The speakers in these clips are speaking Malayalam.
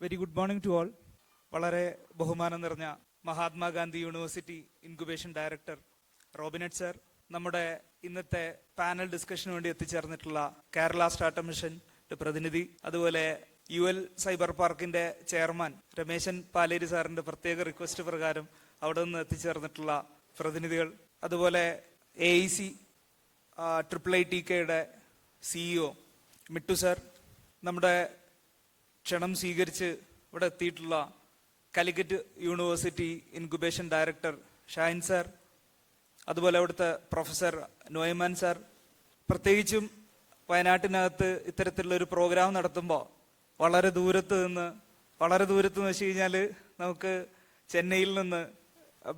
Very good morning to all. വളരെ ബഹുമാനം നിറഞ്ഞ Mahatma Gandhi university incubation director Robinet sir, നമ്മുടെ ഇന്നത്തെ പാനൽ ഡിസ്കഷന് വേണ്ടി എത്തിച്ചേർന്നിട്ടുള്ള കേരള സ്റ്റാർട്ടപ്പ് മിഷന്റെ പ്രതിനിധി, അതുപോലെ UL സൈബർ പാർക്കിന്റെ ചെയർമാൻ രമേശൻ പാലേരി സാറിന്റെ പ്രത്യേക റിക്വസ്റ്റ് പ്രകാരം അവിടെ നിന്ന് എത്തിച്ചേർന്നിട്ടുള്ള പ്രതിനിധികൾ, അതുപോലെ AIC IIITKയുടെ CEO മിട്ടു സർ, നമ്മുടെ ക്ഷണം സ്വീകരിച്ച് ഇവിടെ എത്തിയിട്ടുള്ള Calicut university incubation director Shahin sir, അതുപോലെ അവിടുത്തെ പ്രൊഫസർ നോയ്മാൻ സാർ. പ്രത്യേകിച്ചും വയനാട്ടിനകത്ത് ഇത്തരത്തിലുള്ള ഒരു പ്രോഗ്രാം നടത്തുമ്പോൾ വളരെ ദൂരത്ത് നിന്ന് വെച്ച് കഴിഞ്ഞാൽ നമുക്ക് ചെന്നൈയിൽ നിന്ന്,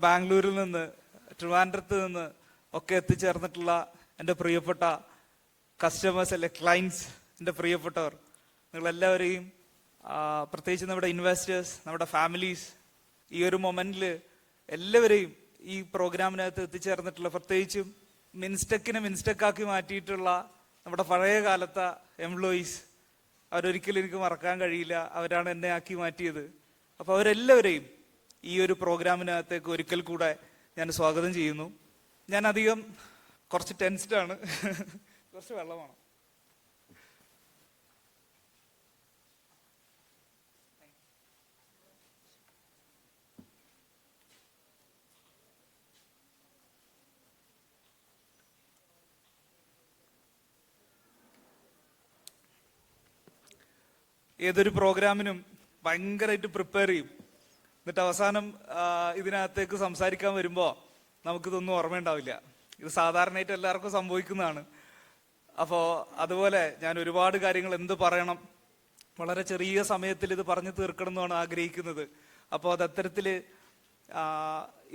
ബാംഗ്ലൂരിൽ നിന്ന്, ട്രിവാൻഡ്രത്ത് നിന്ന് ഒക്കെ എത്തിച്ചേർന്നിട്ടുള്ള എൻ്റെ പ്രിയപ്പെട്ട കസ്റ്റമേഴ്സ് അല്ലെ ക്ലയൻസ്, എൻ്റെ പ്രിയപ്പെട്ടവർ, നിങ്ങളെല്ലാവരെയും, പ്രത്യേകിച്ച് നമ്മുടെ ഇൻവെസ്റ്റേഴ്സ്, നമ്മുടെ ഫാമിലീസ്, ഈ ഒരു മൊമെന്റിൽ എല്ലാവരെയും ഈ പ്രോഗ്രാമിനകത്ത് എത്തിച്ചേർന്നിട്ടുള്ള, പ്രത്യേകിച്ചും മിൻസ്റ്റക്കാക്കി മാറ്റിയിട്ടുള്ള നമ്മുടെ പഴയ കാലത്തെ എംപ്ലോയീസ്, അവരൊരിക്കലും എനിക്ക് മറക്കാൻ കഴിയില്ല. അവരാണ് എന്നെ ആക്കി മാറ്റിയത്. അപ്പോൾ അവരെല്ലാവരെയും ഈ ഒരു പ്രോഗ്രാമിനകത്തേക്ക് ഒരിക്കൽ കൂടെ ഞാൻ സ്വാഗതം ചെയ്യുന്നു. ഞാൻ അധികം കുറച്ച് ടെൻസ്ഡാണ്. കുറച്ച് വെള്ളമാണ്. ഏതൊരു പ്രോഗ്രാമിനും ഭയങ്കരമായിട്ട് പ്രിപ്പയർ ചെയ്യും. എന്നിട്ട് അവസാനം ഇതിനകത്തേക്ക് സംസാരിക്കാൻ വരുമ്പോൾ നമുക്കിതൊന്നും ഓർമ്മയുണ്ടാവില്ല. ഇത് സാധാരണയായിട്ട് എല്ലാവർക്കും സംഭവിക്കുന്നതാണ്. അപ്പോൾ അതുപോലെ ഞാൻ ഒരുപാട് കാര്യങ്ങൾ എന്ത് പറയണം, വളരെ ചെറിയ സമയത്തിൽ ഇത് പറഞ്ഞു തീർക്കണം എന്നാണ് ആഗ്രഹിക്കുന്നത്. അപ്പോൾ അതത്തരത്തിൽ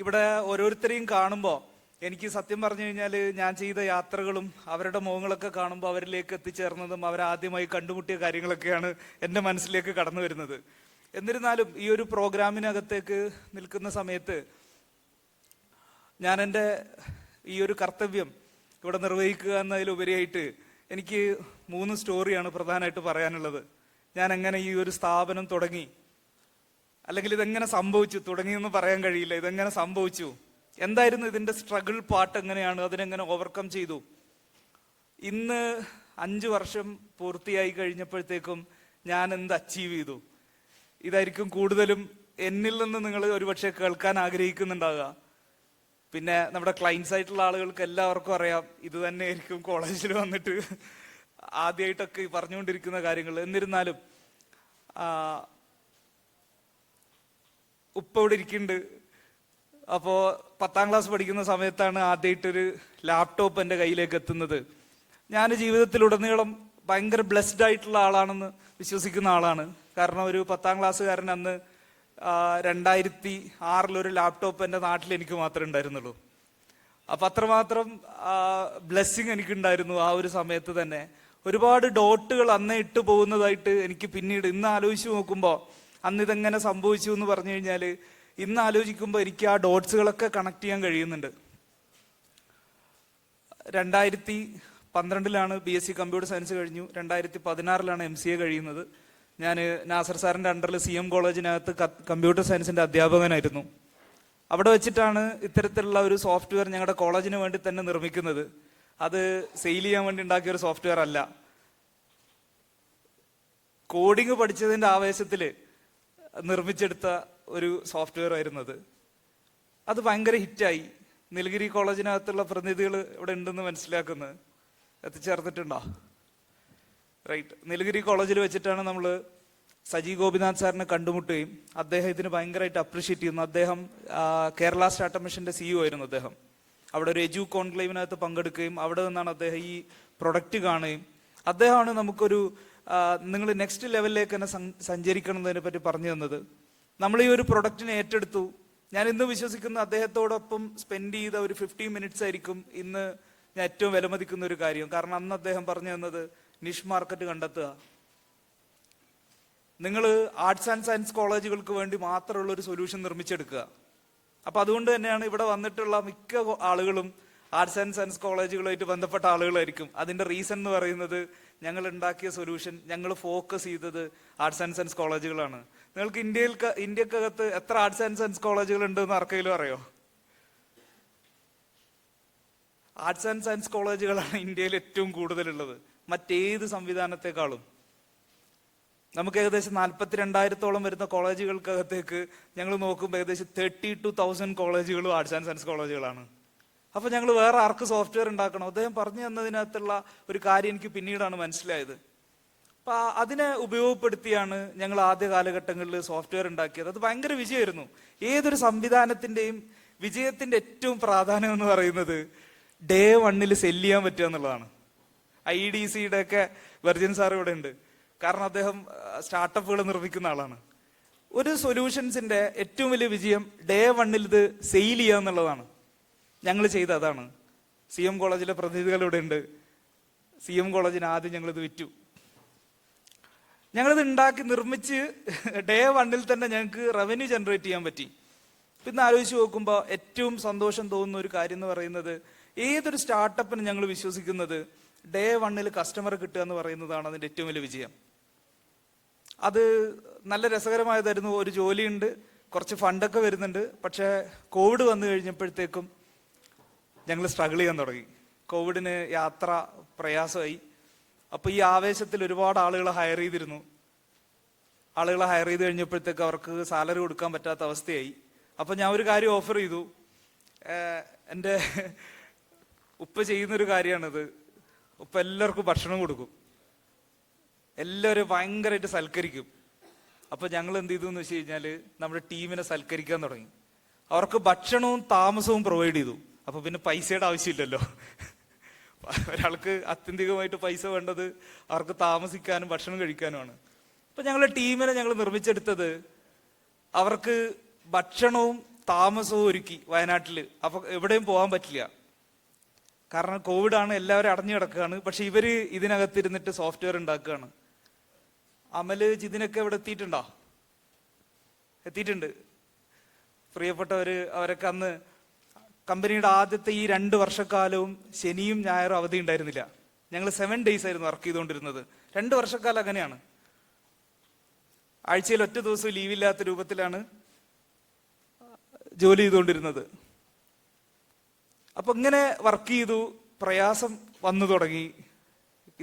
ഇവിടെ ഓരോരുത്തരെയും കാണുമ്പോൾ എനിക്ക് സത്യം പറഞ്ഞു കഴിഞ്ഞാൽ ഞാൻ ചെയ്ത യാത്രകളും അവരുടെ മുഖങ്ങളൊക്കെ കാണുമ്പോൾ അവരിലേക്ക് എത്തിച്ചേർന്നതും അവരാദ്യമായി കണ്ടുമുട്ടിയ കാര്യങ്ങളൊക്കെയാണ് എൻ്റെ മനസ്സിലേക്ക് കടന്നു വരുന്നത്. എന്നിരുന്നാലും ഈ ഒരു പ്രോഗ്രാമിനകത്തേക്ക് നിൽക്കുന്ന സമയത്ത് ഞാൻ എൻ്റെ ഈ ഒരു കർത്തവ്യം ഇവിടെ നിർവഹിക്കുക എന്നതിലുപരിയായിട്ട് എനിക്ക് 3 സ്റ്റോറിയാണ് പ്രധാനമായിട്ട് പറയാനുള്ളത്. ഞാൻ എങ്ങനെ ഈ ഒരു സ്ഥാപനം തുടങ്ങി, അല്ലെങ്കിൽ ഇതെങ്ങനെ സംഭവിച്ചു, തുടങ്ങിയെന്ന് പറയാൻ കഴിയില്ല, ഇതെങ്ങനെ സംഭവിച്ചു, എന്തായിരുന്നു ഇതിന്റെ സ്ട്രഗിൾ പാർട്ട്, എങ്ങനെയാണ് അതിനെങ്ങനെ ഓവർകം ചെയ്തു. ഇന്ന് 5 വർഷം പൂർത്തിയായി കഴിഞ്ഞപ്പോഴത്തേക്കും ഞാൻ എന്ത് അച്ചീവ് ചെയ്തു, ഇതായിരിക്കും കൂടുതലും എന്നിൽ നിന്ന് നിങ്ങൾ ഒരുപക്ഷെ കേൾക്കാൻ ആഗ്രഹിക്കുന്നുണ്ടാവുക. പിന്നെ നമ്മുടെ ക്ലയൻസ് ആയിട്ടുള്ള ആളുകൾക്ക് എല്ലാവർക്കും അറിയാം, ഇത് തന്നെയായിരിക്കും കോളേജിൽ വന്നിട്ട് ആദ്യമായിട്ടൊക്കെ പറഞ്ഞുകൊണ്ടിരിക്കുന്ന കാര്യങ്ങൾ. എന്നിരുന്നാലും ഉപ്പ ഇവിടെ ഇരിക്കുന്നുണ്ട്. അപ്പോൾ 10ാം ക്ലാസ് പഠിക്കുന്ന സമയത്താണ് ആദ്യമായിട്ടൊരു ലാപ്ടോപ്പ് എൻ്റെ കയ്യിലേക്ക് എത്തുന്നത്. ഞാൻ ജീവിതത്തിലുടനീളം ഭയങ്കര ബ്ലെസ്ഡ് ആയിട്ടുള്ള ആളാണെന്ന് വിശ്വസിക്കുന്ന ആളാണ്. കാരണം ഒരു 10ാം ക്ലാസ്സുകാരൻ അന്ന് 2006 ലാപ്ടോപ്പ് എൻ്റെ നാട്ടിൽ എനിക്ക് മാത്രമേ ഉണ്ടായിരുന്നുള്ളൂ. അപ്പം അത്രമാത്രം ബ്ലെസ്സിങ് എനിക്കുണ്ടായിരുന്നു. ആ ഒരു സമയത്ത് തന്നെ ഒരുപാട് ഡോട്ടുകൾ അന്നേ ഇട്ട് പോകുന്നതായിട്ട് എനിക്ക് പിന്നീട് ഇന്ന് ആലോചിച്ച് നോക്കുമ്പോൾ, അന്ന് ഇതെങ്ങനെ സംഭവിച്ചു എന്ന് പറഞ്ഞു കഴിഞ്ഞാൽ ഇന്ന് ആലോചിക്കുമ്പോൾ എനിക്ക് ആ ഡോട്ട്സുകളൊക്കെ കണക്ട് ചെയ്യാൻ കഴിയുന്നുണ്ട്. 2012 BSc കമ്പ്യൂട്ടർ സയൻസ് കഴിഞ്ഞു. 2016 MCA കഴിയുന്നത്. ഞാൻ നാസർ സാറിൻ്റെ അണ്ടറിൽ CM കോളേജിനകത്ത് കമ്പ്യൂട്ടർ സയൻസിൻ്റെ അധ്യാപകനായിരുന്നു. അവിടെ വെച്ചിട്ടാണ് ഇത്തരത്തിലുള്ള ഒരു സോഫ്റ്റ്വെയർ ഞങ്ങളുടെ കോളേജിന് വേണ്ടി തന്നെ നിർമ്മിക്കുന്നത്. അത് സെയിൽ ചെയ്യാൻ വേണ്ടി ഉണ്ടാക്കിയ ഒരു സോഫ്റ്റ്വെയർ അല്ല. കോഡിങ് പഠിച്ചതിൻ്റെ ആവേശത്തിൽ നിർമ്മിച്ചെടുത്ത ഒരു സോഫ്റ്റ്വെയർ ആയിരുന്നത്. അത് ഭയങ്കര ഹിറ്റായി. നീലഗിരി കോളേജിനകത്തുള്ള പ്രതിനിധികൾ ഇവിടെ ഉണ്ടെന്ന് മനസ്സിലാക്കുന്നത് എത്തിച്ചേർന്നിട്ടുണ്ടോ? റൈറ്റ്. നീലഗിരി കോളേജിൽ വെച്ചിട്ടാണ് നമ്മൾ സജി ഗോപിനാഥ് സാറിനെ കണ്ടുമുട്ടുകയും അദ്ദേഹം ഇതിന് ഭയങ്കരമായിട്ട് അപ്രീഷിയേറ്റ് ചെയ്യുന്നു. അദ്ദേഹം കേരള സ്റ്റാർട്ടപ്പ് മിഷന്റെ CEO ആയിരുന്നു. അദ്ദേഹം അവിടെ ഒരു എജു കോൺക്ലേവിനകത്ത് പങ്കെടുക്കുകയും അവിടെ നിന്നാണ് അദ്ദേഹം ഈ പ്രൊഡക്റ്റ് കാണുകയും അദ്ദേഹമാണ് നമുക്കൊരു നിങ്ങൾ നെക്സ്റ്റ് ലെവലിലേക്ക് തന്നെ സഞ്ചരിക്കണം എന്നതിനെ പറ്റി പറഞ്ഞു തന്നത്. നമ്മൾ ഈ ഒരു പ്രൊഡക്റ്റിനെ ഏറ്റെടുത്തു. ഞാൻ ഇന്ന് വിശ്വസിക്കുന്ന അദ്ദേഹത്തോടൊപ്പം സ്പെൻഡ് ചെയ്ത ഒരു 15 മിനിറ്റ്സ് ആയിരിക്കും ഇന്ന് ഞാൻ ഏറ്റവും വിലമതിക്കുന്ന ഒരു കാര്യം. കാരണം അന്ന് അദ്ദേഹം പറഞ്ഞു തന്നത് നിഷ് മാർക്കറ്റ് കണ്ടെത്തുക. നിങ്ങൾ ആർട്സ് ആൻഡ് സയൻസ് കോളേജുകൾക്ക് വേണ്ടി മാത്രമുള്ള ഒരു സൊല്യൂഷൻ നിർമ്മിച്ചെടുക്കുക. അപ്പൊ അതുകൊണ്ട് തന്നെയാണ് ഇവിടെ വന്നിട്ടുള്ള മിക്ക ആളുകളും ആർട്സ് ആൻഡ് സയൻസ് കോളേജുകളുമായിട്ട് ബന്ധപ്പെട്ട ആളുകളായിരിക്കും. അതിന്റെ റീസൺ എന്ന് പറയുന്നത് ഞങ്ങൾ ഉണ്ടാക്കിയ സൊല്യൂഷൻ, ഞങ്ങൾ ഫോക്കസ് ചെയ്തത് ആർട്സ് ആൻഡ് സയൻസ് കോളേജുകളാണ്. നിങ്ങൾക്ക് ഇന്ത്യക്കകത്ത് എത്ര ആർട്സ് ആൻഡ് സയൻസ് കോളേജുകൾ ഉണ്ട് എന്ന് ആർക്കെങ്കിലും അറിയോ? ആർട്സ് ആൻഡ് സയൻസ് കോളേജുകളാണ് ഇന്ത്യയിൽ ഏറ്റവും കൂടുതലുള്ളത്, മറ്റേത് സംവിധാനത്തെക്കാളും. നമുക്ക് ഏകദേശം 42,000 വരുന്ന കോളേജുകൾക്കകത്തേക്ക് ഞങ്ങൾ നോക്കുമ്പോൾ ഏകദേശം 32,000 കോളേജുകളും ആർട്സ് ആൻഡ് സയൻസ് കോളേജുകളാണ്. അപ്പൊ ഞങ്ങൾ വേറെ ആർക്ക് സോഫ്റ്റ്വെയർ ഉണ്ടാക്കണം? അദ്ദേഹം പറഞ്ഞു തന്നതിനകത്തുള്ള ഒരു കാര്യം എനിക്ക് പിന്നീടാണ് മനസ്സിലായത്. അപ്പൊ അതിനെ ഉപയോഗപ്പെടുത്തിയാണ് ഞങ്ങൾ ആദ്യ കാലഘട്ടങ്ങളിൽ സോഫ്റ്റ്വെയർ ഉണ്ടാക്കിയത്. അത് ഭയങ്കര വിജയമായിരുന്നു. ഏതൊരു സംവിധാനത്തിന്റെയും വിജയത്തിന്റെ ഏറ്റവും പ്രാധാന്യം എന്ന് പറയുന്നത് ഡേ 1 സെല്ല് ചെയ്യാൻ പറ്റുക എന്നുള്ളതാണ്. IDCയുടെ ഒക്കെ വെർജിൻ സാർ ഇവിടെ ഉണ്ട്. കാരണം അദ്ദേഹം സ്റ്റാർട്ടപ്പുകൾ നിർമ്മിക്കുന്ന ആളാണ്. ഒരു സൊല്യൂഷൻസിന്റെ ഏറ്റവും വലിയ വിജയം ഡേ 1 ഇത് സെയിൽ ചെയ്യുക എന്നുള്ളതാണ്. ഞങ്ങൾ ചെയ്ത അതാണ്. CM കോളേജിലെ പ്രതിനിധികൾ ഇവിടെ ഉണ്ട്. CM കോളേജിന് ആദ്യം ഞങ്ങളിത് വിറ്റു. ഞങ്ങളിത് ഉണ്ടാക്കി നിർമ്മിച്ച് ഡേ 1 തന്നെ ഞങ്ങൾക്ക് റവന്യൂ ജനറേറ്റ് ചെയ്യാൻ പറ്റി. പിന്നെ ആലോചിച്ച് നോക്കുമ്പോൾ ഏറ്റവും സന്തോഷം തോന്നുന്ന ഒരു കാര്യം എന്ന് പറയുന്നത്, ഏതൊരു സ്റ്റാർട്ടപ്പിന് ഞങ്ങൾ വിശ്വസിക്കുന്നത് ഡേ 1 കസ്റ്റമറെ കിട്ടുക എന്ന് പറയുന്നതാണ് അതിന്റെ ഏറ്റവും വലിയ വിജയം. അത് നല്ല രസകരമായതായിരുന്നു. ഒരു ജോലിയുണ്ട്, കുറച്ച് ഫണ്ടൊക്കെ വരുന്നുണ്ട്. പക്ഷേ കോവിഡ് വന്നു കഴിഞ്ഞപ്പോഴത്തേക്കും ഞങ്ങൾ സ്ട്രഗിൾ ചെയ്യാൻ തുടങ്ങി. കോവിഡിന് യാത്ര പ്രയാസമായി. അപ്പൊ ഈ ആവേശത്തിൽ ഒരുപാട് ആളുകളെ ഹയർ ചെയ്തിരുന്നു. ആളുകളെ ഹയർ ചെയ്ത് കഴിഞ്ഞപ്പോഴത്തേക്ക് അവർക്ക് സാലറി കൊടുക്കാൻ പറ്റാത്ത അവസ്ഥയായി. അപ്പൊ ഞാൻ ഒരു കാര്യം ഓഫർ ചെയ്തു. എൻ്റെ ഉപ്പ ചെയ്യുന്നൊരു കാര്യമാണിത്. ഉപ്പ എല്ലാവർക്കും ഭക്ഷണം കൊടുക്കും, എല്ലാവരും ഭയങ്കരമായിട്ട് സൽക്കരിക്കും. അപ്പൊ ഞങ്ങൾ എന്ത് ചെയ്തു എന്ന് വെച്ച് കഴിഞ്ഞാല് നമ്മുടെ ടീമിനെ സൽക്കരിക്കാൻ തുടങ്ങി. അവർക്ക് ഭക്ഷണവും താമസവും പ്രൊവൈഡ് ചെയ്തു. അപ്പൊ പിന്നെ പൈസയുടെ ആവശ്യമില്ലല്ലോ. ഒരാൾക്ക് ആത്യന്തികമായിട്ട് പൈസ വേണ്ടത് അവർക്ക് താമസിക്കാനും ഭക്ഷണം കഴിക്കാനുമാണ്. അപ്പൊ ഞങ്ങളുടെ ടീമിനെ ഞങ്ങൾ നിർമ്മിച്ചെടുത്തത് അവർക്ക് ഭക്ഷണവും താമസവും ഒരുക്കി വയനാട്ടില്. അപ്പൊ എവിടെയും പോകാൻ പറ്റില്ല, കാരണം കോവിഡാണ്, എല്ലാവരും അടഞ്ഞു കിടക്കുകയാണ്. പക്ഷെ ഇവര് ഇതിനകത്തിരുന്നിട്ട് സോഫ്റ്റ്വെയർ ഉണ്ടാക്കുകയാണ്. അമല് ജിതിനൊക്കെ ഇവിടെ എത്തിയിട്ടുണ്ടോ? എത്തിയിട്ടുണ്ട്. പ്രിയപ്പെട്ടവര്, അവരൊക്കെ അന്ന് കമ്പനിയുടെ ആദ്യത്തെ ഈ 2 വർഷക്കാലവും ശനിയും ഞായറും അവധി ഉണ്ടായിരുന്നില്ല. ഞങ്ങൾ 7 days ആയിരുന്നു വർക്ക് ചെയ്തുകൊണ്ടിരുന്നത്. 2 വർഷക്കാലം അങ്ങനെയാണ്. ആഴ്ചയിൽ ഒറ്റ ദിവസം ലീവില്ലാത്ത രൂപത്തിലാണ് ജോലി ചെയ്തുകൊണ്ടിരുന്നത്. അപ്പൊ ഇങ്ങനെ വർക്ക് ചെയ്തു, പ്രയാസം വന്നു തുടങ്ങി.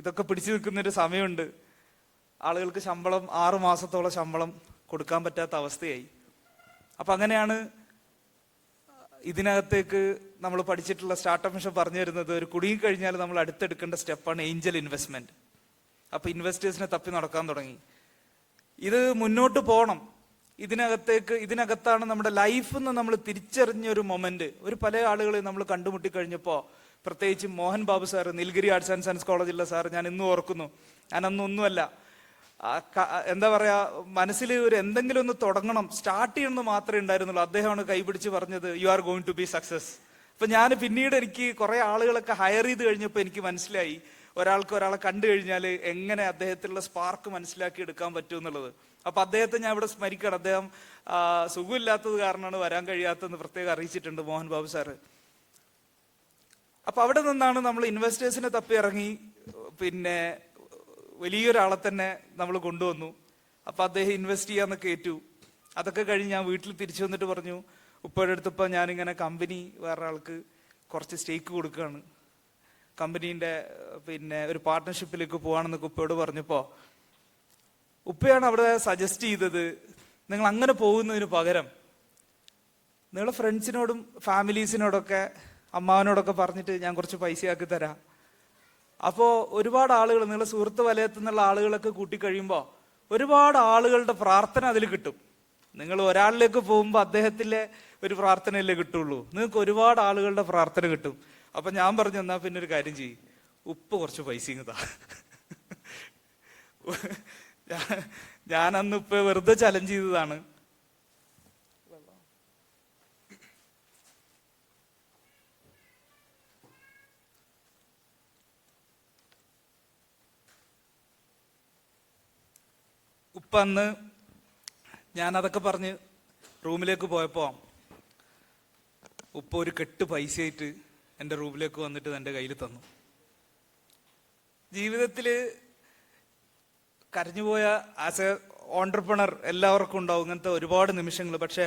ഇതൊക്കെ പിടിച്ചു നിൽക്കുന്നൊരു സമയമുണ്ട്. ആളുകൾക്ക് ശമ്പളം 6 മാസത്തോളം ശമ്പളം കൊടുക്കാൻ പറ്റാത്ത അവസ്ഥയായി. അപ്പൊ അങ്ങനെയാണ് ഇതിനകത്തേക്ക് നമ്മൾ പഠിച്ചിട്ടുള്ള സ്റ്റാർട്ടപ്പ് മിഷൻ പറഞ്ഞു തരുന്നത്, ഒരു കുടുങ്ങി കഴിഞ്ഞാൽ നമ്മൾ അടുത്തെടുക്കേണ്ട സ്റ്റെപ്പാണ് ഏഞ്ചൽ ഇൻവെസ്റ്റ്മെന്റ്. അപ്പൊ ഇൻവെസ്റ്റേഴ്സിനെ തപ്പി നടക്കാൻ തുടങ്ങി. ഇത് മുന്നോട്ട് പോകണം. ഇതിനകത്താണ് നമ്മുടെ ലൈഫ് എന്ന് നമ്മൾ തിരിച്ചറിഞ്ഞ ഒരു മൊമെന്റ്. പല ആളുകളെ നമ്മൾ കണ്ടുമുട്ടി കഴിഞ്ഞപ്പോൾ, പ്രത്യേകിച്ച് Mohan Babu sir, Nilgiri arts and science കോളേജിലെ സാർ, ഞാൻ ഇന്നും ഓർക്കുന്നു. ഞാനൊന്നുമല്ല, എന്താ പറയാ, മനസ്സിൽ എന്തെങ്കിലും ഒന്ന് തുടങ്ങണം, സ്റ്റാർട്ട് ചെയ്യണമെന്ന് മാത്രമേ ഉണ്ടായിരുന്നുള്ളൂ. അദ്ദേഹമാണ് കൈപിടിച്ച് പറഞ്ഞത്, you are going to be success. അപ്പൊ ഞാൻ പിന്നീട് എനിക്ക് കുറെ ആളുകളൊക്കെ ഹയർ ചെയ്ത് കഴിഞ്ഞപ്പോൾ എനിക്ക് മനസ്സിലായി, ഒരാളെ കണ്ടു കഴിഞ്ഞാൽ എങ്ങനെ അദ്ദേഹത്തിലുള്ള സ്പാർക്ക് മനസ്സിലാക്കി എടുക്കാൻ പറ്റും എന്നുള്ളത്. അപ്പൊ അദ്ദേഹത്തെ ഞാൻ ഇവിടെ സ്മരിക്കണം. അദ്ദേഹം സുഖമില്ലാത്തത് കാരണമാണ് വരാൻ കഴിയാത്തതെന്ന് പ്രത്യേകം അറിയിച്ചിട്ടുണ്ട് മോഹൻ ബാബു സാറ്. അപ്പൊ അവിടെ നിന്നാണ് നമ്മൾ ഇൻവെസ്റ്റേഴ്സിനെ തപ്പി ഇറങ്ങി. പിന്നെ വലിയൊരാളെ തന്നെ നമ്മൾ കൊണ്ടുവന്നു. അപ്പൊ അദ്ദേഹം ഇൻവെസ്റ്റ് ചെയ്യാന്നൊക്കെ ഏറ്റു. അതൊക്കെ കഴിഞ്ഞ് ഞാൻ വീട്ടിൽ തിരിച്ചു വന്നിട്ട് പറഞ്ഞു, ഉപ്പയുടെ അടുത്തിപ്പോൾ ഞാനിങ്ങനെ കമ്പനി വേറെ ആൾക്ക് കുറച്ച് സ്റ്റേക്ക് കൊടുക്കുകയാണ്, കമ്പനീൻ്റെ ഒരു പാർട്ട്ണർഷിപ്പിലേക്ക് പോവാണെന്നൊക്കെ ഉപ്പയോട് പറഞ്ഞപ്പോൾ ഉപ്പയാണ് അവിടെ സജസ്റ്റ് ചെയ്തത്, നിങ്ങൾ അങ്ങനെ പോകുന്നതിന് പകരം നിങ്ങളുടെ ഫ്രണ്ട്സിനോടും ഫാമിലീസിനോടൊക്കെ അമ്മാവനോടൊക്കെ പറഞ്ഞിട്ട് ഞാൻ കുറച്ച് പൈസയാക്കി തരാം. അപ്പോൾ ഒരുപാട് ആളുകൾ, നിങ്ങളുടെ സുഹൃത്ത് വലയത്തു നിന്നുള്ള ആളുകളൊക്കെ കൂട്ടിക്കഴിയുമ്പോൾ ഒരുപാട് ആളുകളുടെ പ്രാർത്ഥന അതിൽ കിട്ടും. നിങ്ങൾ ഒരാളിലേക്ക് പോകുമ്പോൾ അദ്ദേഹത്തിലെ ഒരു പ്രാർത്ഥനയല്ലേ കിട്ടുള്ളൂ, നിങ്ങൾക്ക് ഒരുപാട് ആളുകളുടെ പ്രാർത്ഥന കിട്ടും. അപ്പൊ ഞാൻ പറഞ്ഞു, എന്നാ പിന്നെ ഒരു കാര്യം ചെയ്യും, ഉപ്പ് കുറച്ച് പൈസ ഇങ്ങതാ. ഞാൻ അന്ന് ഉപ്പ വെറുതെ ചലഞ്ച് ചെയ്തതാണ്. ഉപ്പ അന്ന് ഞാൻ അതൊക്കെ പറഞ്ഞ് റൂമിലേക്ക് പോയപ്പോ ഉപ്പ ഒരു കെട്ട് പൈസയായിട്ട് എൻ്റെ റൂമിലേക്ക് വന്നിട്ട് എൻ്റെ കയ്യിൽ തന്നു. ജീവിതത്തിൽ കരഞ്ഞുപോയ ആസ് എ ഓണ്ടർപ്രണർ എല്ലാവർക്കും ഉണ്ടാവും ഇങ്ങനത്തെ ഒരുപാട് നിമിഷങ്ങൾ. പക്ഷേ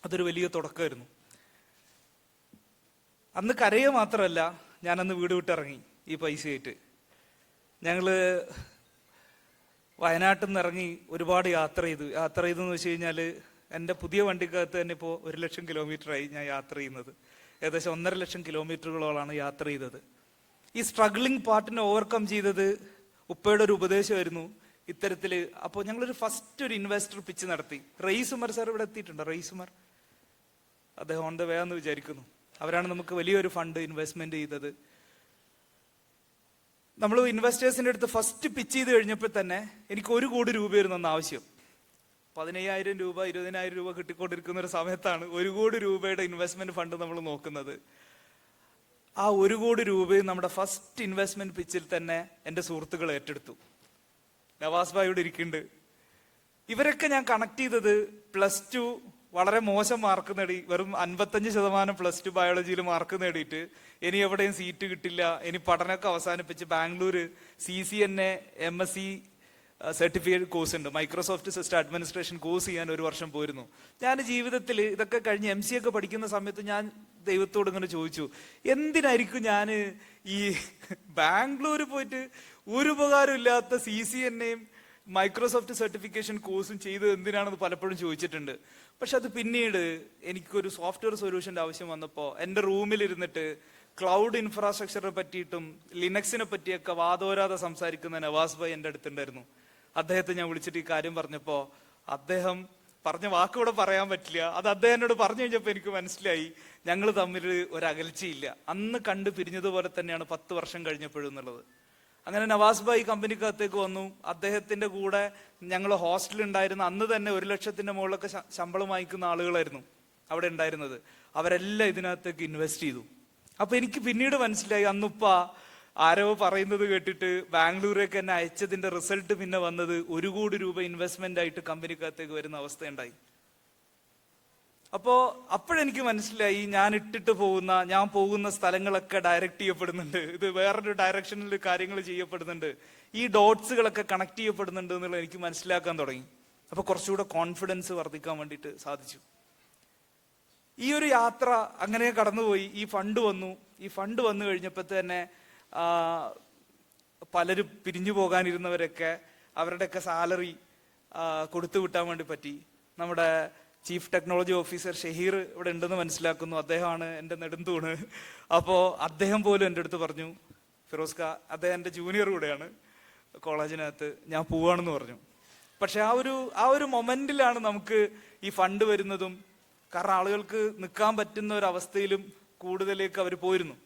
അതൊരു വലിയ തുടക്കമായിരുന്നു. അന്ന് കരയുക മാത്രമല്ല, ഞാനന്ന് വീട് വിട്ടിറങ്ങി ഈ പൈസയായിട്ട്. ഞങ്ങൾ വയനാട്ടിൽ നിന്ന് ഇറങ്ങി ഒരുപാട് യാത്ര ചെയ്തെന്ന് വെച്ച് കഴിഞ്ഞാൽ എൻ്റെ പുതിയ വണ്ടിക്കകത്ത് തന്നെ ഇപ്പോൾ 1,00,000 കിലോമീറ്ററായി ഞാൻ യാത്ര ചെയ്യുന്നത്. ഏകദേശം 1.5 ലക്ഷം കിലോമീറ്ററുകളോളാണ് യാത്ര ചെയ്തത്. ഈ സ്ട്രഗ്ലിംഗ് പാർട്ടിനെ ഓവർകം ചെയ്തത് ഉപ്പയുടെ ഒരു ഉപദേശമായിരുന്നു ഇത്തരത്തിൽ. അപ്പോൾ ഞങ്ങളൊരു ഫസ്റ്റ് ഒരു ഇൻവെസ്റ്റർ പിച്ച് നടത്തി. റയീസുമർ സാർ ഇവിടെ എത്തിയിട്ടുണ്ട്. റയീസുമർ അദ്ദേഹം ഓൺ ദ വേ എന്ന് വിചാരിക്കുന്നു. അവരാണ് നമുക്ക് വലിയൊരു ഫണ്ട് ഇൻവെസ്റ്റ്മെന്റ് ചെയ്തത്. നമ്മൾ ഇൻവെസ്റ്റേഴ്സിന്റെ അടുത്ത് ഫസ്റ്റ് പിച്ച് ചെയ്ത് കഴിഞ്ഞപ്പോൾ തന്നെ എനിക്ക് 1 കോടി രൂപയായിരുന്നു അന്ന് ആവശ്യം. 15,000 രൂപ 20,000 രൂപ കിട്ടിക്കൊണ്ടിരിക്കുന്ന ഒരു സമയത്താണ് 1 കോടി രൂപയുടെ ഇൻവെസ്റ്റ്മെന്റ് ഫണ്ട് നമ്മൾ നോക്കുന്നത്. ആ 1 കോടി രൂപയും നമ്മുടെ ഫസ്റ്റ് ഇൻവെസ്റ്റ്മെന്റ് പിച്ചിൽ തന്നെ എൻ്റെ സുഹൃത്തുക്കൾ ഏറ്റെടുത്തു. നവാസ് ഭായി ഇവിടെ ഇരിക്കുന്നുണ്ട്. ഇവരൊക്കെ ഞാൻ കണക്ട് ചെയ്തത് +2 വളരെ മോശം മാർക്ക് നേടി, വെറും 55% +2 ബയോളജിയിൽ മാർക്ക് നേടിയിട്ട് ഇനി എവിടെയും സീറ്റ് കിട്ടില്ല, ഇനി പഠനമൊക്കെ അവസാനിപ്പിച്ച് Bangalore CCNA MSc certificate course ഉണ്ട്, മൈക്രോസോഫ്റ്റ് സിസ്റ്റം അഡ്മിനിസ്ട്രേഷൻ കോഴ്സ് ചെയ്യാൻ 1 വർഷം പോയിരുന്നു. ഞാൻ ജീവിതത്തിൽ ഇതൊക്കെ കഴിഞ്ഞ് MCA ഒക്കെ പഠിക്കുന്ന സമയത്ത് ഞാൻ ദൈവത്തോട് ഇങ്ങനെ ചോദിച്ചു, എന്തിനായിരിക്കും ഞാൻ ഈ ബാംഗ്ലൂർ പോയിട്ട് ഒരു ഉപകാരമില്ലാത്ത CCNAയും മൈക്രോസോഫ്റ്റ് സർട്ടിഫിക്കേഷൻ കോഴ്സും ചെയ്ത് എന്തിനാണെന്ന് പലപ്പോഴും ചോദിച്ചിട്ടുണ്ട്. പക്ഷെ അത് പിന്നീട് എനിക്കൊരു സോഫ്റ്റ്വെയർ സൊല്യൂഷന്റെ ആവശ്യം വന്നപ്പോൾ എൻ്റെ റൂമിലിരുന്നിട്ട് ക്ലൗഡ് ഇൻഫ്രാസ്ട്രക്ചറെ പറ്റിയിട്ടും ലിനക്സിനെ പറ്റിയൊക്കെ വാദോരാതെ സംസാരിക്കുന്ന നവാസ് ഭായ് എൻ്റെ അടുത്തുണ്ടായിരുന്നു. അദ്ദേഹത്തെ ഞാൻ വിളിച്ചിട്ട് ഈ കാര്യം പറഞ്ഞപ്പോൾ അദ്ദേഹം പറഞ്ഞ വാക്കിവിടെ പറയാൻ പറ്റില്ല, അത് അദ്ദേഹം എന്നോട് പറഞ്ഞു കഴിഞ്ഞപ്പോൾ എനിക്ക് മനസ്സിലായി ഞങ്ങൾ തമ്മിൽ ഒരു അകൽച്ചയില്ല. അന്ന് കണ്ട് പിരിഞ്ഞതുപോലെ തന്നെയാണ് 10 വർഷം കഴിഞ്ഞപ്പോഴും എന്നുള്ളത്. അങ്ങനെ നവാസ് ഭായ് കമ്പനിക്കകത്തേക്ക് വന്നു. അദ്ദേഹത്തിന്റെ കൂടെ ഞങ്ങൾ ഹോസ്റ്റലിൽ ഉണ്ടായിരുന്ന അന്ന് തന്നെ 1 ലക്ഷത്തിന്റെ മുകളിലൊക്കെ ശമ്പളം വാങ്ങിക്കുന്ന ആളുകളായിരുന്നു അവിടെ ഉണ്ടായിരുന്നത്. അവരെല്ലാം ഇതിനകത്തേക്ക് ഇൻവെസ്റ്റ് ചെയ്തു. അപ്പൊ എനിക്ക് പിന്നീട് മനസ്സിലായി, അന്നുപ്പ ആരോ പറയുന്നത് കേട്ടിട്ട് ബാംഗ്ലൂരേക്ക് എന്നെ അയച്ചതിന്റെ റിസൾട്ട് പിന്നെ വന്നത് 1 കോടി രൂപ ഇൻവെസ്റ്റ്മെന്റ് ആയിട്ട് കമ്പനിക്കകത്തേക്ക് വരുന്ന അവസ്ഥയുണ്ടായി. അപ്പോഴെനിക്ക് മനസ്സിലായി ഞാൻ പോകുന്ന സ്ഥലങ്ങളൊക്കെ ഡയറക്റ്റ് ചെയ്യപ്പെടുന്നുണ്ട്, ഇത് വേറൊരു ഡയറക്ഷനിൽ കാര്യങ്ങൾ ചെയ്യപ്പെടുന്നുണ്ട്, ഈ ഡോട്ട്സുകളൊക്കെ കണക്ട് ചെയ്യപ്പെടുന്നുണ്ട് എന്നുള്ളത് എനിക്ക് മനസ്സിലാക്കാൻ തുടങ്ങി. അപ്പൊ കുറച്ചുകൂടെ കോൺഫിഡൻസ് വർദ്ധിക്കാൻ വേണ്ടിയിട്ട് സാധിച്ചു. ഈ ഒരു യാത്ര അങ്ങനെ കടന്നുപോയി. ഈ ഫണ്ട് വന്നു കഴിഞ്ഞപ്പോൾ തന്നെ പലരും പിരിഞ്ഞു പോകാനിരുന്നവരൊക്കെ അവരുടെയൊക്കെ സാലറി കൊടുത്തു വിട്ടാൻ വേണ്ടി പറ്റി. നമ്മുടെ ചീഫ് ടെക്നോളജി ഓഫീസർ ഷഹീർ ഇവിടെ ഉണ്ടെന്ന് മനസ്സിലാക്കുന്നു. അദ്ദേഹമാണ് എൻ്റെ നെടുന്തൂണ്. അപ്പോൾ അദ്ദേഹം പോലും എൻ്റെ അടുത്ത് പറഞ്ഞു, ഫിറോസ് ഖാ, അദ്ദേഹം എൻ്റെ ജൂനിയർ കൂടെയാണ് കോളേജിനകത്ത്, ഞാൻ പോവാണെന്ന് പറഞ്ഞു. പക്ഷെ ആ ഒരു മൊമെന്റിലാണ് നമുക്ക് ഈ ഫണ്ട് വരുന്നതും. കാരണം ആളുകൾക്ക് നിൽക്കാൻ പറ്റുന്ന ഒരു അവസ്ഥയിലും കൂടുതലേക്ക് അവർ പോയിരുന്നു.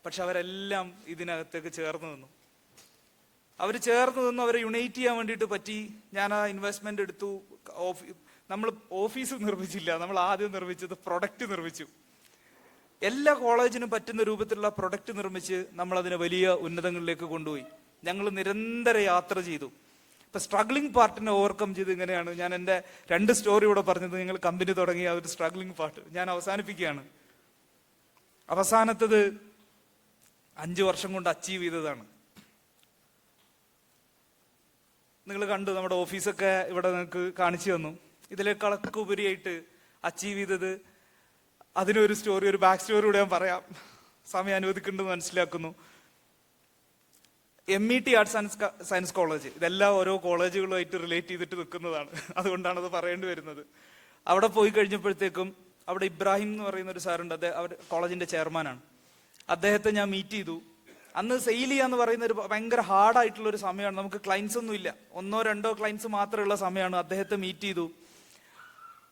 പക്ഷെ അവരെല്ലാം ഇതിനകത്തേക്ക് ചേർന്ന് നിന്നു. അവരെ യുണൈറ്റ് ചെയ്യാൻ വേണ്ടിയിട്ട് പറ്റി. ഞാൻ ആ ഇൻവെസ്റ്റ്മെന്റ് എടുത്തു. നമ്മൾ ഓഫീസ് നിർമ്മിച്ചില്ല, നമ്മൾ ആദ്യം നിർമ്മിച്ചത് പ്രൊഡക്റ്റ് നിർമ്മിച്ചു. എല്ലാ കോളേജിനും പറ്റുന്ന രൂപത്തിലുള്ള പ്രൊഡക്റ്റ് നിർമ്മിച്ച് നമ്മൾ അതിനെ വലിയ ഉന്നതങ്ങളിലേക്ക് കൊണ്ടുപോയി. ഞങ്ങൾ നിരന്തര യാത്ര ചെയ്തു. ഇപ്പൊ സ്ട്രഗ്ലിംഗ് പാർട്ടിനെ ഓവർകം ചെയ്ത് ഇങ്ങനെയാണ്. ഞാൻ എൻ്റെ 2 സ്റ്റോറി ഇവിടെ പറഞ്ഞത്. നിങ്ങൾ കമ്പനി തുടങ്ങിയ ഒരു സ്ട്രഗ്ലിംഗ് പാർട്ട് ഞാൻ അവസാനിപ്പിക്കുകയാണ്. അവസാനത്തത് 5 വർഷം കൊണ്ട് അച്ചീവ് ചെയ്തതാണ്. നിങ്ങൾ കണ്ടു, നമ്മുടെ ഓഫീസൊക്കെ ഇവിടെ നിങ്ങൾക്ക് കാണിച്ചു തന്നു. ഇതിലേക്കാളൊക്കെ ഉപരിയായിട്ട് അച്ചീവ് ചെയ്തത്, അതിനൊരു സ്റ്റോറി, ഒരു ബാക്ക് സ്റ്റോറി കൂടെ ഞാൻ പറയാം, സമയം അനുവദിക്കുന്നുണ്ടെന്ന് മനസ്സിലാക്കുന്നു. MET arts and science college, ഇതെല്ലാം ഓരോ കോളേജുകളുമായിട്ട് റിലേറ്റ് ചെയ്തിട്ട് നിൽക്കുന്നതാണ്, അതുകൊണ്ടാണ് അത് പറയേണ്ടി വരുന്നത്. അവിടെ പോയി കഴിഞ്ഞപ്പോഴത്തേക്കും അവിടെ ഇബ്രാഹിം എന്ന് പറയുന്ന ഒരു സാറുണ്ട്, അവർ കോളേജിന്റെ ചെയർമാനാണ്. അദ്ദേഹത്തെ ഞാൻ മീറ്റ് ചെയ്തു. അന്ന് സെയിൽ ചെയ്യാന്ന് പറയുന്ന ഒരു ഭയങ്കര ഹാർഡായിട്ടുള്ള ഒരു സമയമാണ്. നമുക്ക് ക്ലയൻസ് ഒന്നും ഇല്ല, 1-2 ക്ലയൻസ് മാത്രമുള്ള സമയമാണ്. അദ്ദേഹത്തെ മീറ്റ് ചെയ്തു.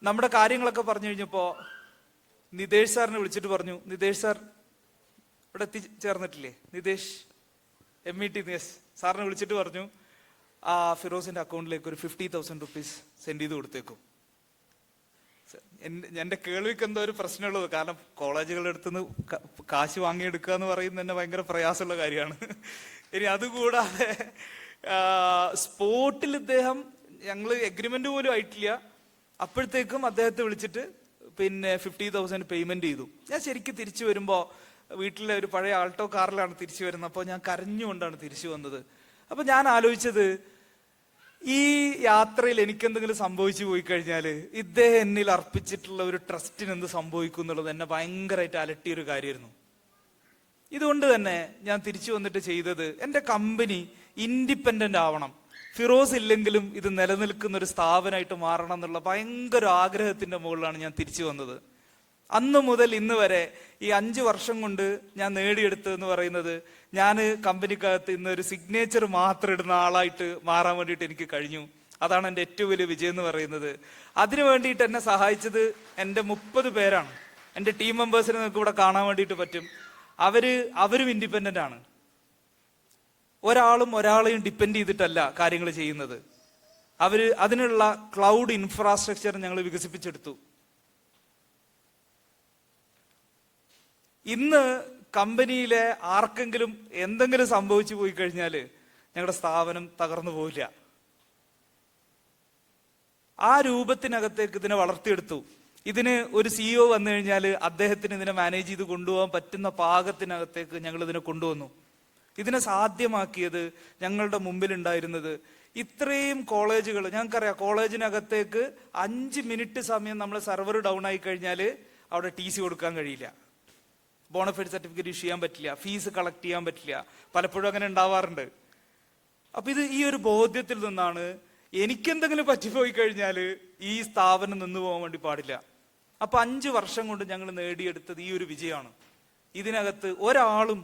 നമ്മുടെ കാര്യങ്ങളൊക്കെ പറഞ്ഞു കഴിഞ്ഞപ്പോൾ നിതേഷ് സാറിനെ വിളിച്ചിട്ട് പറഞ്ഞു, നിതേഷ് സാർ ഇവിടെ എത്തിച്ചേർന്നിട്ടില്ലേ, നിതേഷ് MET സാറിനെ വിളിച്ചിട്ട് പറഞ്ഞു, ആ ഫിറോസിന്റെ അക്കൗണ്ടിലേക്ക് ഒരു 50,000 റുപ്പീസ് സെൻഡ് ചെയ്ത് കൊടുത്തേക്കും. എന്റെ കേൾവിക്ക് എന്തോ ഒരു പ്രശ്നമുള്ളത്, കാരണം കോളേജുകളുടെ അടുത്തുനിന്ന് കാശ് വാങ്ങിയെടുക്കുക എന്ന് പറയുന്നത് തന്നെ ഭയങ്കര പ്രയാസമുള്ള കാര്യമാണ്. ഇനി അതുകൂടാതെ സ്പോട്ടിൽ ഇദ്ദേഹം, ഞങ്ങൾ എഗ്രിമെന്റ് പോലും ആയിട്ടില്ല, അപ്പോഴത്തേക്കും അദ്ദേഹത്തെ വിളിച്ചിട്ട് പിന്നെ 50,000 പേയ്മെന്റ് ചെയ്തു. ഞാൻ ശരിക്കും തിരിച്ചു വരുമ്പോ വീട്ടിലെ ഒരു പഴയ ആൾട്ടോ കാറിലാണ് തിരിച്ചു വരുന്നത്. അപ്പോൾ ഞാൻ കരഞ്ഞുകൊണ്ടാണ് തിരിച്ചു വന്നത്. അപ്പൊ ഞാൻ ആലോചിച്ചത്, ഈ യാത്രയിൽ എനിക്കെന്തെങ്കിലും സംഭവിച്ചു പോയി കഴിഞ്ഞാൽ ഇദ്ദേഹം എന്നിൽ അർപ്പിച്ചിട്ടുള്ള ഒരു ട്രസ്റ്റിന് എന്ത് സംഭവിക്കും എന്നുള്ളത് എന്നെ ഭയങ്കരമായിട്ട് അലട്ടിയൊരു കാര്യമായിരുന്നു. ഇതുകൊണ്ട് തന്നെ ഞാൻ തിരിച്ചു വന്നിട്ട് ചെയ്തത്, എൻ്റെ കമ്പനി ഇൻഡിപെൻഡന്റ് ആവണം, ഫിറോസ് ഇല്ലെങ്കിലും ഇത് നിലനിൽക്കുന്ന ഒരു സ്ഥാപനമായിട്ട് മാറണം എന്നുള്ള ഭയങ്കര ആഗ്രഹത്തിന്റെ മുകളിലാണ് ഞാൻ തിരിച്ചു വന്നത്. അന്ന് മുതൽ ഇന്ന് വരെ ഈ 5 വർഷം കൊണ്ട് ഞാൻ നേടിയെടുത്തതെന്ന് പറയുന്നത്, ഞാൻ കമ്പനിക്കകത്ത് ഇന്ന് ഒരു സിഗ്നേച്ചർ മാത്രം ഇടുന്ന ആളായിട്ട് മാറാൻ വേണ്ടിയിട്ട് എനിക്ക് കഴിഞ്ഞു. അതാണ് എൻ്റെ ഏറ്റവും വലിയ വിജയം എന്ന് പറയുന്നത്. അതിനു വേണ്ടിയിട്ട് എന്നെ സഹായിച്ചത് എൻ്റെ 30 പേരാണ്. എൻ്റെ ടീം മെമ്പേഴ്സിനെ നിങ്ങൾക്ക് ഇവിടെ കാണാൻ വേണ്ടിയിട്ട് പറ്റും. അവരും ഇൻഡിപെൻഡന്റ് ആണ്. ഒരാളും ഒരാളെയും ഡിപ്പെൻഡ് ചെയ്തിട്ടല്ല കാര്യങ്ങൾ ചെയ്യുന്നത്. അതിനുള്ള ക്ലൗഡ് ഇൻഫ്രാസ്ട്രക്ചർ ഞങ്ങൾ വികസിപ്പിച്ചെടുത്തു. ഇന്ന് കമ്പനിയിലെ ആർക്കെങ്കിലും എന്തെങ്കിലും സംഭവിച്ചു പോയി കഴിഞ്ഞാൽ ഞങ്ങളുടെ സ്ഥാപനം തകർന്നു പോവില്ല. ആ രൂപത്തിനകത്തേക്ക് ഇതിനെ വളർത്തിയെടുത്തു. ഇതിന് ഒരു CEO വന്നു കഴിഞ്ഞാൽ അദ്ദേഹത്തിന് ഇതിനെ മാനേജ് ചെയ്ത് കൊണ്ടുപോകാൻ പറ്റുന്ന പാകത്തിനകത്തേക്ക് ഞങ്ങൾ ഇതിനെ കൊണ്ടുവന്നു. ഇതിനെ സാധ്യമാക്കിയത്, ഞങ്ങളുടെ മുമ്പിൽ ഉണ്ടായിരുന്നത്, ഇത്രയും കോളേജുകൾ, ഞങ്ങൾക്കറിയാം കോളേജിനകത്തേക്ക് 5 മിനിറ്റ് സമയം നമ്മൾ സെർവർ ഡൗൺ ആയി കഴിഞ്ഞാൽ അവിടെ TC കൊടുക്കാൻ കഴിയില്ല, ബോണഫൈഡ് സർട്ടിഫിക്കറ്റ് ഇഷ്യൂ ചെയ്യാൻ പറ്റില്ല, ഫീസ് കളക്ട് ചെയ്യാൻ പറ്റില്ല. പലപ്പോഴും അങ്ങനെ ഉണ്ടാവാറുണ്ട്. അപ്പൊ ഈ ഒരു ബോധ്യത്തിൽ നിന്നാണ്, എനിക്കെന്തെങ്കിലും പറ്റിപ്പോയി കഴിഞ്ഞാൽ ഈ സ്ഥാപനം നിന്ന് പോകാൻ വേണ്ടി പാടില്ല. അപ്പൊ 5 വർഷം കൊണ്ട് ഞങ്ങൾ നേടിയെടുത്തത് ഈ ഒരു വിജയമാണ്. ഇതിനകത്ത് ഒരാളും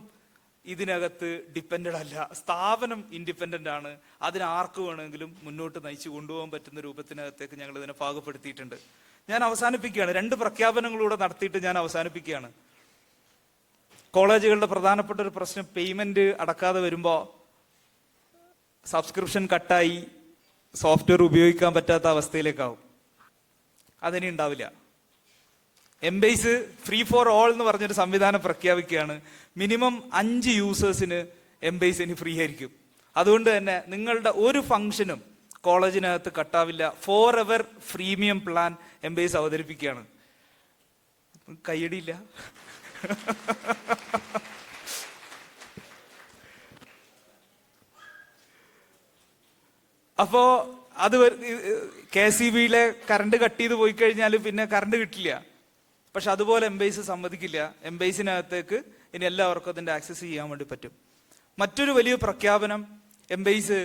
ഡിപ്പെൻഡഡ് അല്ല. സ്ഥാപനം ഇൻഡിപെൻഡന്റ് ആണ്. അതിന് ആർക്ക് വേണമെങ്കിലും മുന്നോട്ട് നയിച്ചു കൊണ്ടുപോകാൻ പറ്റുന്ന രൂപത്തിനകത്തേക്ക് ഞങ്ങൾ ഇതിനെ പാകപ്പെടുത്തിയിട്ടുണ്ട്. ഞാൻ അവസാനിപ്പിക്കുകയാണ്. 2 പ്രഖ്യാപനങ്ങളൂടെ നടത്തിയിട്ട് ഞാൻ അവസാനിപ്പിക്കുകയാണ്. കോളേജുകളുടെ പ്രധാനപ്പെട്ട ഒരു പ്രശ്നം, പേയ്മെന്റ് അടക്കാതെ വരുമ്പോൾ സബ്സ്ക്രിപ്ഷൻ കട്ടായി സോഫ്റ്റ്വെയർ ഉപയോഗിക്കാൻ പറ്റാത്ത അവസ്ഥയിലേക്കാവും. അതിനി ഉണ്ടാവില്ല. എംബേസ് ഫ്രീ ഫോർ ഓൾ എന്ന് പറഞ്ഞൊരു സംവിധാനം പ്രഖ്യാപിക്കുകയാണ്. മിനിമം 5 യൂസേഴ്സിന് എംബേസ് ഇനി ഫ്രീ ആയിരിക്കും. അതുകൊണ്ട് തന്നെ നിങ്ങളുടെ ഒരു ഫംഗ്ഷനും കോളേജിനകത്ത് കട്ടാവില്ല. ഫോർ എവർ ഫ്രീമിയം പ്ലാൻ എംബേസ് അവതരിപ്പിക്കുകയാണ്. കയ്യടിയില്ല. അപ്പോ അത് KCBയിലെ കറണ്ട് കട്ട് ചെയ്ത് പോയി കഴിഞ്ഞാൽ പിന്നെ കറണ്ട് കിട്ടില്ല. പക്ഷെ അതുപോലെ എംബേസ് സമ്മതിക്കില്ല. എംബേസിനകത്തേക്ക് ഇനി എല്ലാവർക്കും അതിന്റെ ആക്സസ് ചെയ്യാൻ വേണ്ടി പറ്റും. മറ്റൊരു വലിയ പ്രഖ്യാപനം, എംബേസ്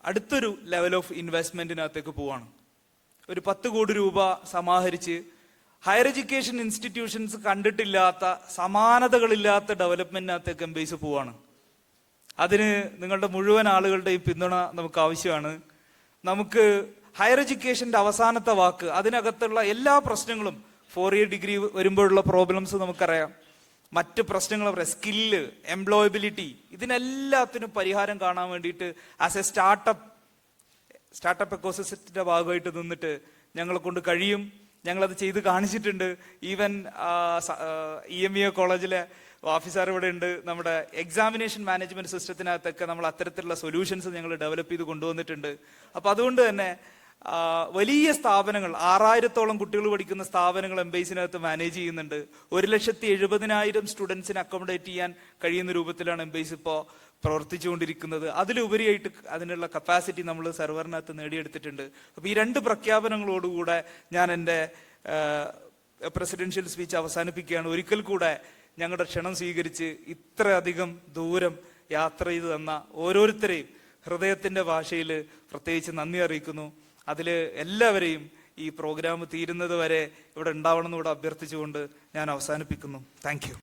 അടുത്തൊരു ലെവൽ ഓഫ് ഇൻവെസ്റ്റ്മെന്റിനകത്തേക്ക് പോവാണ്. ഒരു 10 കോടി രൂപ സമാഹരിച്ച് ഹയർ എഡ്യൂക്കേഷൻ ഇൻസ്റ്റിറ്റ്യൂഷൻസ് കണ്ടിട്ടില്ലാത്ത, സമാനതകളില്ലാത്ത ഡെവലപ്മെന്റിനകത്തേക്ക് എംബേസ് പോവാണ്. അതിന് നിങ്ങളുടെ മുഴുവൻ ആളുകളുടെയും പിന്തുണ നമുക്ക് ആവശ്യമാണ്. നമുക്ക് ഹയർ എഡ്യൂക്കേഷന്റെ അവസാനത്തെ വാക്ക്, അതിനകത്തുള്ള എല്ലാ പ്രശ്നങ്ങളും, 4 ഇയർ ഡിഗ്രി വരുമ്പോഴുള്ള പ്രോബ്ലംസ് നമുക്കറിയാം, മറ്റ് പ്രശ്നങ്ങൾ പറയാം, സ്കില്ല്, എംപ്ലോയബിലിറ്റി, ഇതിനെല്ലാത്തിനും പരിഹാരം കാണാൻ വേണ്ടിയിട്ട് ആസ് എ സ്റ്റാർട്ടപ്പ് എക്കോസിസ്റ്റത്തിന്റെ ഭാഗമായിട്ട് നിന്നിട്ട് ഞങ്ങളെ കൊണ്ട് കഴിയും. ഞങ്ങളത് ചെയ്ത് കാണിച്ചിട്ടുണ്ട്. ഈവൻ EMEA കോളേജിലെ ഓഫീസർ ഇവിടെ ഉണ്ട്. നമ്മുടെ എക്സാമിനേഷൻ മാനേജ്മെന്റ് സിസ്റ്റത്തിനകത്തൊക്കെ നമ്മൾ അത്തരത്തിലുള്ള സൊല്യൂഷൻസ് ഞങ്ങൾ ഡെവലപ്പ് ചെയ്ത് കൊണ്ടുവന്നിട്ടുണ്ട്. അപ്പൊ അതുകൊണ്ട് തന്നെ വലിയ സ്ഥാപനങ്ങൾ, 6000-ഓളം കുട്ടികൾ പഠിക്കുന്ന സ്ഥാപനങ്ങൾ എംബേസിനകത്ത് മാനേജ് ചെയ്യുന്നുണ്ട്. 1,70,000 സ്റ്റുഡൻസിനെ അക്കോമഡേറ്റ് ചെയ്യാൻ കഴിയുന്ന രൂപത്തിലാണ് എംബേസ് ഇപ്പോൾ പ്രവർത്തിച്ചുകൊണ്ടിരിക്കുന്നത്. അതിലുപരിയായിട്ട് അതിനുള്ള കപ്പാസിറ്റി നമ്മൾ സെർവറിനകത്ത് നേടിയെടുത്തിട്ടുണ്ട്. അപ്പൊ ഈ 2 പ്രഖ്യാപനങ്ങളോടുകൂടെ ഞാൻ എൻ്റെ പ്രസിഡൻഷ്യൽ സ്പീച്ച് അവസാനിപ്പിക്കുകയാണ്. ഒരിക്കൽ കൂടെ ഞങ്ങളുടെ ക്ഷണം സ്വീകരിച്ച് ഇത്രയധികം ദൂരം യാത്ര ചെയ്തു തന്ന ഓരോരുത്തരെയും ഹൃദയത്തിന്റെ ഭാഷയിൽ പ്രത്യേകിച്ച് നന്ദി അറിയിക്കുന്നു. അതിൽ എല്ലാവരെയും ഈ പ്രോഗ്രാം തീരുന്നത് വരെ ഇവിടെ ഉണ്ടാവണം എന്ന് കൂടെ അഭ്യർത്ഥിച്ചുകൊണ്ട് ഞാൻ അവസാനിപ്പിക്കുന്നു. Thank you.